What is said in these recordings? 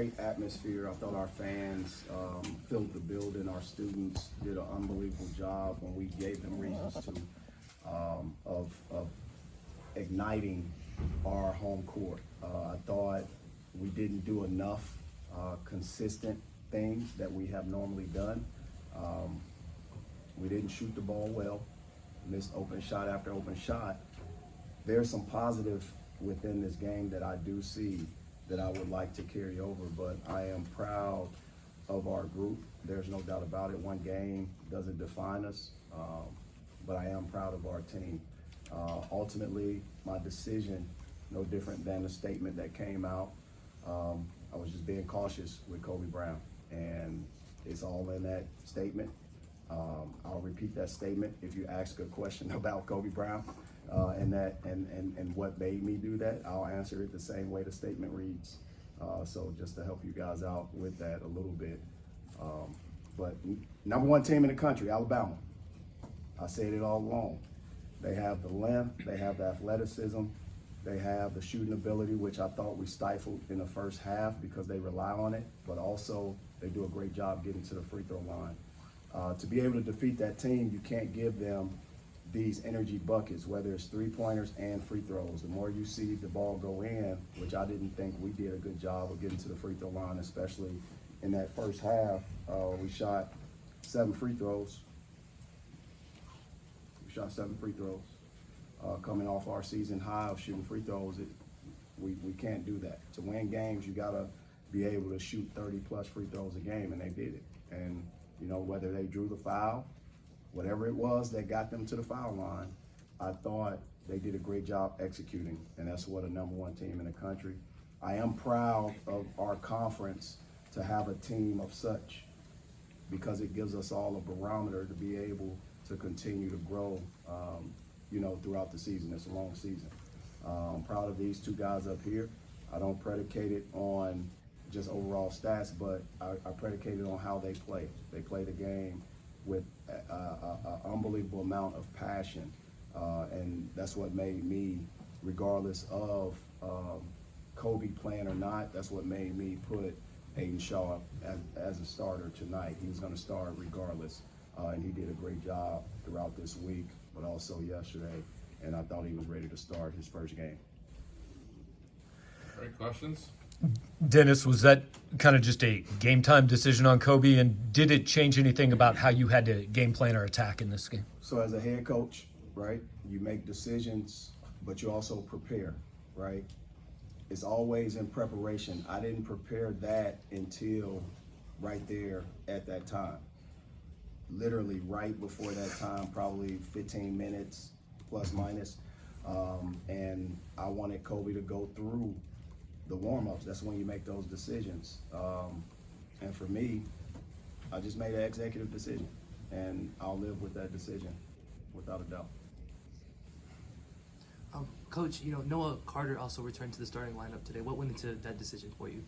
Great atmosphere. I thought our fans filled the building. Our students did an unbelievable job when we gave them reasons to of igniting our home court. I thought we didn't do enough consistent things that we have normally done. We didn't shoot the ball well, missed open shot after open shot. There's some positive within this game that I do see that I would like to carry over, but I am proud of our group. There's no doubt about it. One game doesn't define us, but I am proud of our team. Ultimately, my decision, no different than the statement that came out. I was just being cautious with Kobe Brown, and it's all in that statement. I'll repeat that statement if you ask a question about Kobe Brown and what made me do that. I'll answer it the same way the statement reads. So just to help you guys out with that a little bit. But number one team in the country, Alabama. I said it all along. They have the length, they have the athleticism, they have the shooting ability, which I thought we stifled in the first half because they rely on it, but also they do a great job getting to the free throw line. To be able to defeat that team, you can't give them these energy buckets, whether it's three-pointers and free throws. The more you see the ball go in, which I didn't think we did a good job of getting to the free throw line, especially in that first half. We shot 7 free throws. Coming off our season high of shooting free throws, we can't do that. To win games, you gotta be able to shoot 30-plus free throws a game, and they did it. And you know, whether they drew the foul, whatever it was that got them to the foul line, I thought they did a great job executing, and that's what a number one team in the country. I am proud of our conference to have a team of such, because it gives us all a barometer to be able to continue to grow, throughout the season. It's a long season. I'm proud of these two guys up here. I don't predicate it on just overall stats, but I predicate it on how they play. They play the game with an unbelievable amount of passion, and that's what made me, regardless of Kobe playing or not, that's what made me put Aiden Shaw as a starter tonight. He was going to start regardless, and he did a great job throughout this week, but also yesterday, and I thought he was ready to start his first game. Great questions. Dennis, was that kind of just a game time decision on Kobe, and did it change anything about how you had to game plan or attack in this game? So as a head coach, right, you make decisions, but you also prepare, right? It's always in preparation. I didn't prepare that until right there at that time. Literally right before that time, probably 15 minutes plus minus. And I wanted Kobe to go through the warm-ups. That's when you make those decisions. And for me, I just made an executive decision, and I'll live with that decision without a doubt. Coach, Noah Carter also returned to the starting lineup today. What went into that decision for you?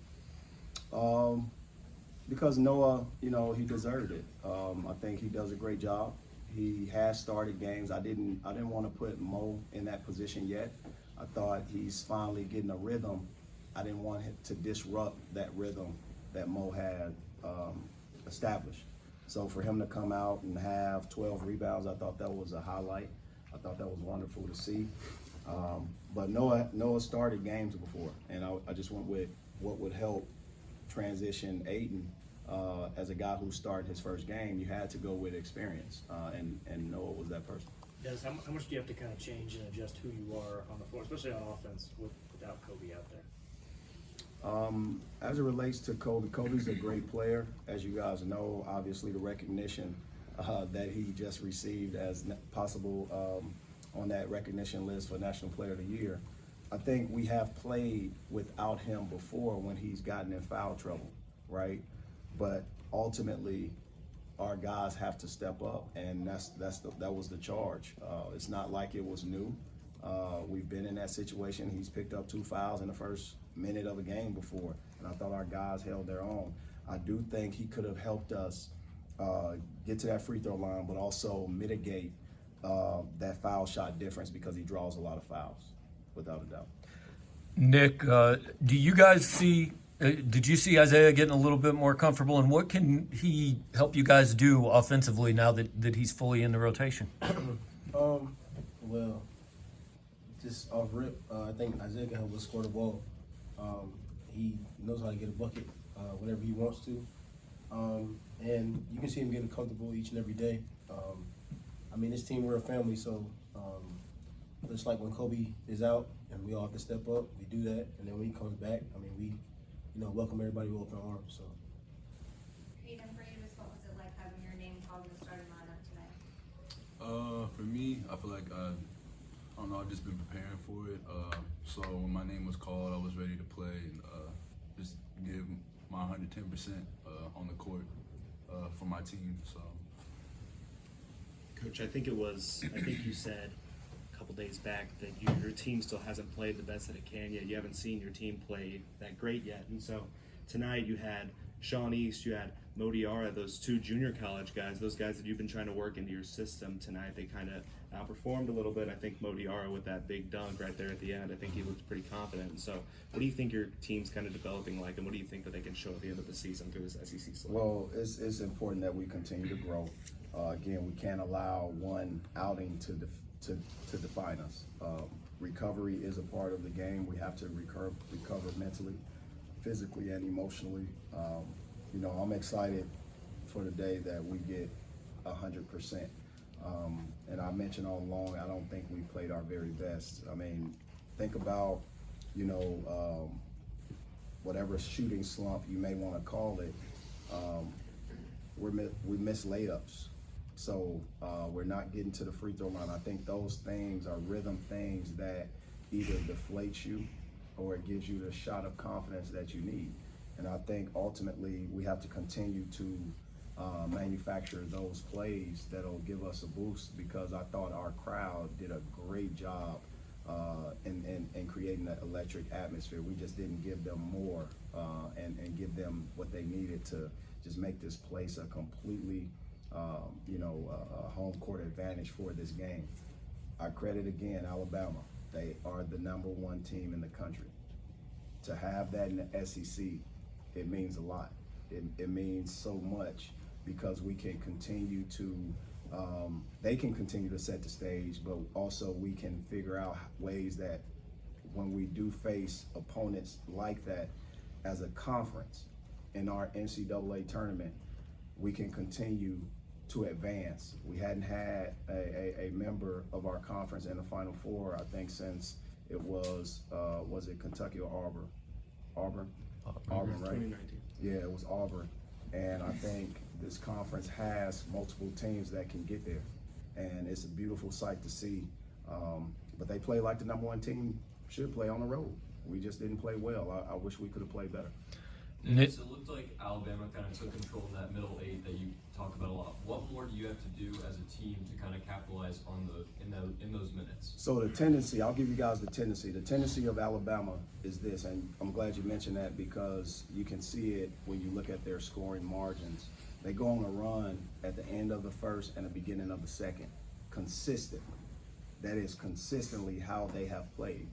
Because Noah, he deserved it. I think he does a great job. He has started games. I didn't want to put Mo in that position yet. I thought he's finally getting a rhythm. I didn't want him to disrupt that rhythm that Mo had established. So for him to come out and have 12 rebounds, I thought that was a highlight. I thought that was wonderful to see. But Noah started games before, and I just went with what would help transition Aiden as a guy who started his first game. You had to go with experience, and Noah was that person. Yes, how much do you have to kind of change and adjust who you are on the floor, especially on offense without Kobe out there? As it relates to Kobe, Kobe's a great player. As you guys know, obviously the recognition that he just received as possible on that recognition list for National Player of the Year. I think we have played without him before when he's gotten in foul trouble, right? But ultimately, our guys have to step up, and that was the charge. It's not like it was new. We've been in that situation. He's picked up 2 fouls in the first minute of a game before, and I thought our guys held their own. I do think he could have helped us get to that free throw line, but also mitigate that foul shot difference because he draws a lot of fouls, without a doubt. Nick, do you guys see Did you see Isaiah getting a little bit more comfortable, and what can he help you guys do offensively now that he's fully in the rotation? Well, just off rip, I think Isaiah can help us score the ball. He knows how to get a bucket whenever he wants to. And you can see him getting comfortable each and every day. I mean, this team, we're a family, so just like when Kobe is out and we all have to step up, we do that. And then when he comes back, I mean, we welcome everybody with open arms. So. Aiden, for you, what was it like having your name called in the starting lineup today? For me, I feel like I don't know. I've just been preparing for it. So when my name was called, I was ready to play and just give my 110% on the court for my team. So, Coach, I think you said a couple days back that your team still hasn't played the best that it can yet. You haven't seen your team play that great yet. And so tonight you had Sean East, you had Modiara, those two junior college guys, those guys that you've been trying to work into your system tonight. They kind of outperformed a little bit. I think Modiara with that big dunk right there at the end, I think he looked pretty confident. And so what do you think your team's kind of developing like, and what do you think that they can show at the end of the season through this SEC slate? Well, it's important that we continue to grow. Again, we can't allow one outing to define us. Recovery is a part of the game. We have to recover mentally, physically, and emotionally. I'm excited for the day that we get 100%. And I mentioned all along, I don't think we played our very best. I mean, think about, whatever shooting slump you may want to call it. We miss layups. So we're not getting to the free throw line. I think those things are rhythm things that either deflates you or it gives you the shot of confidence that you need. And I think ultimately we have to continue to manufacture those plays that'll give us a boost, because I thought our crowd did a great job in creating that electric atmosphere. We just didn't give them more and give them what they needed to just make this place a completely a home court advantage for this game. I credit again Alabama. They are the #1 team in the country. To have that in the SEC, it means a lot. It means so much, because we can continue to, they can continue to set the stage, but also we can figure out ways that when we do face opponents like that as a conference in our NCAA tournament, we can continue to advance. We hadn't had a member of our conference in the Final Four, I think, since it was it Kentucky or Auburn? Auburn, right? 2019. Yeah, it was Auburn. And I think this conference has multiple teams that can get there. And it's a beautiful sight to see. But they play like the #1 team should play on the road. We just didn't play well. I wish we could have played better. Nick, So it looked like Alabama kind of took control in that middle eight that you talked about a lot. What more do you have to do as a team to kind of capitalize on in those minutes? So the tendency, I'll give you guys the tendency. The tendency of Alabama is this, and I'm glad you mentioned that, because you can see it when you look at their scoring margins. They go on a run at the end of the first and the beginning of the second, consistently. That is consistently how they have played.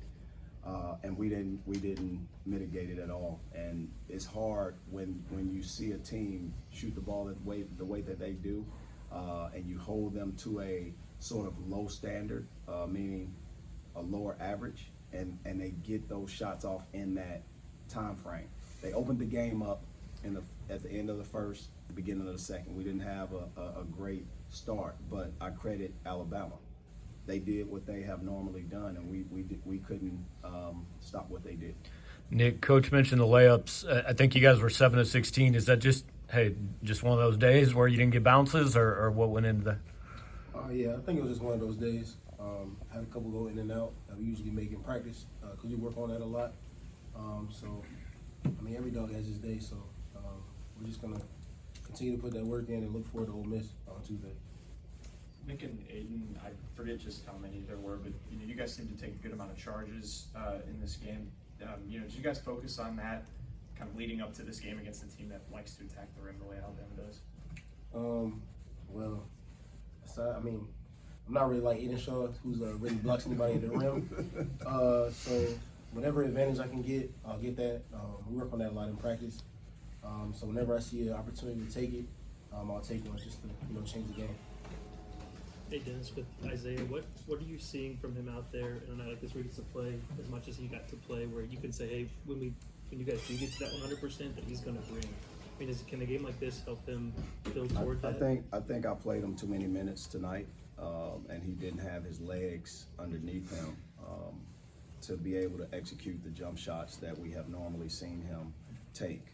And we didn't mitigate it at all. And it's hard when you see a team shoot the ball the way that they do, and you hold them to a sort of low standard, meaning a lower average, and they get those shots off in that time frame. They opened the game up at the end of the first, the beginning of the second. We didn't have a great start, but I credit Alabama. They did what they have normally done, and we couldn't stop what they did. Nick, Coach mentioned the layups. I think you guys were 7 of 16. Is that just one of those days where you didn't get bounces, or what went into that? Yeah, I think it was just one of those days. Had a couple go in and out that we usually make in practice, because we work on that a lot. I mean, every dog has his day, so we're just going to continue to put that work in and look forward to Ole Miss on Tuesday. Nick and Aiden, I forget just how many there were, but you guys seem to take a good amount of charges in this game. Did you guys focus on that kind of leading up to this game against a team that likes to attack the rim the way Alabama does? Well, so, I mean, I'm not really like Aiden Shaw, who's really blocks anybody at the rim. So whatever advantage I can get, I'll get that. We work on that a lot in practice. So whenever I see an opportunity to take it, I'll take one just to change the game. Hey Dennis, with Isaiah, what are you seeing from him out there in a night like this where he gets to play as much as he got to play, where you can say, hey, when you guys do get to that 100%, that he's going to bring? I mean, can a game like this help him build toward that? I think I played him too many minutes tonight, and he didn't have his legs underneath him to be able to execute the jump shots that we have normally seen him take.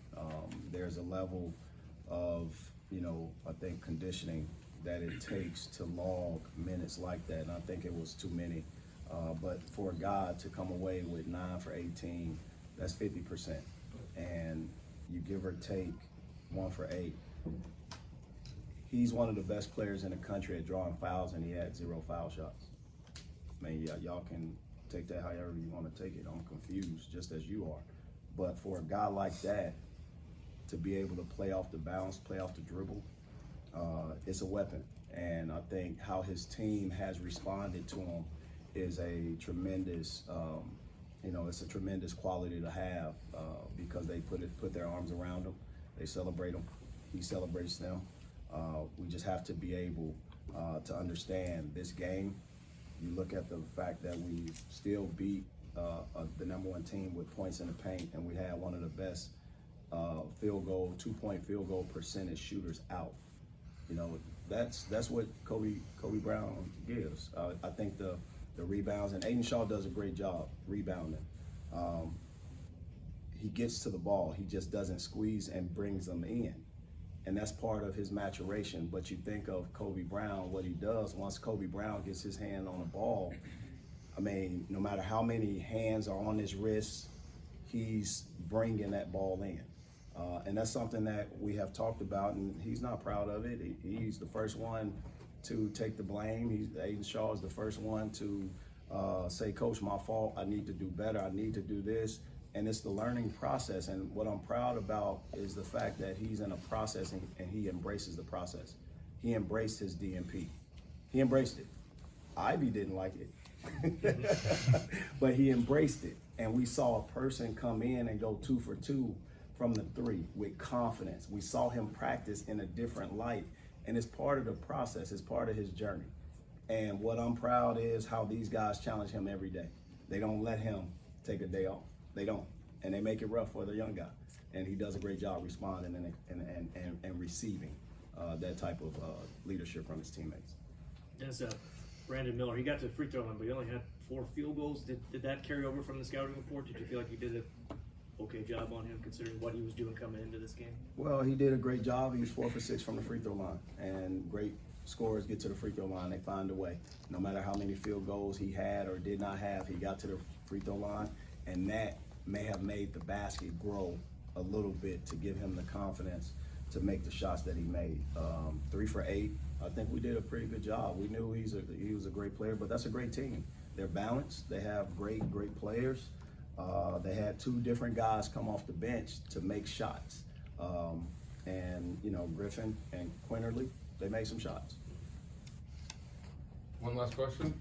There's a level of, I think conditioning that it takes to log minutes like that, and I think it was too many. But for a guy to come away with 9 for 18, that's 50%. And you give or take 1 for 8. He's one of the best players in the country at drawing fouls, and he had 0 foul shots. I mean, y'all can take that however you want to take it. I'm confused, just as you are. But for a guy like that, to be able to play off the bounce, play off the dribble, it's a weapon. And I think how his team has responded to him is a tremendous, it's a tremendous quality to have because they put their arms around him, they celebrate him, he celebrates them. We just have to be able to understand this game. You look at the fact that we still beat the #1 team with points in the paint, and we had one of the best 2-point field goal percentage shooters out. That's what Kobe Brown gives. I think the rebounds, and Aiden Shaw does a great job rebounding. He gets to the ball, he just doesn't squeeze and brings them in. And that's part of his maturation. But you think of Kobe Brown, what he does, once Kobe Brown gets his hand on the ball, I mean, no matter how many hands are on his wrist, he's bringing that ball in. And that's something that we have talked about, and he's not proud of it. He's the first one to take the blame. Aiden Shaw is the first one to say, Coach, my fault, I need to do better, I need to do this. And it's the learning process. And what I'm proud about is the fact that he's in a process and he embraces the process. He embraced his DNP. He embraced it. Ivy didn't like it, but he embraced it. And we saw a person come in and go 2 for 2 from the 3 with confidence. We saw him practice in a different light, and it's part of the process. It's part of his journey. And what I'm proud is how these guys challenge him every day. They don't let him take a day off. They don't, and they make it rough for the young guy. And he does a great job responding and receiving that type of leadership from his teammates. As Brandon Miller, he got to the free throw line, but he only had 4 field goals. Did that carry over from the scouting report? Did you feel like you did an okay job on him considering what he was doing coming into this game? Well, he did a great job. He was 4 for 6 from the free throw line, and great scorers get to the free throw line. They find a way. No matter how many field goals he had or did not have, he got to the free throw line, and that may have made the basket grow a little bit to give him the confidence to make the shots that he made. 3 for 8. I think we did a pretty good job. We knew he was a great player, but that's a great team. They're balanced. They have great players. They had 2 different guys come off the bench to make shots. And Griffin and Quinterly, they made some shots. One last question.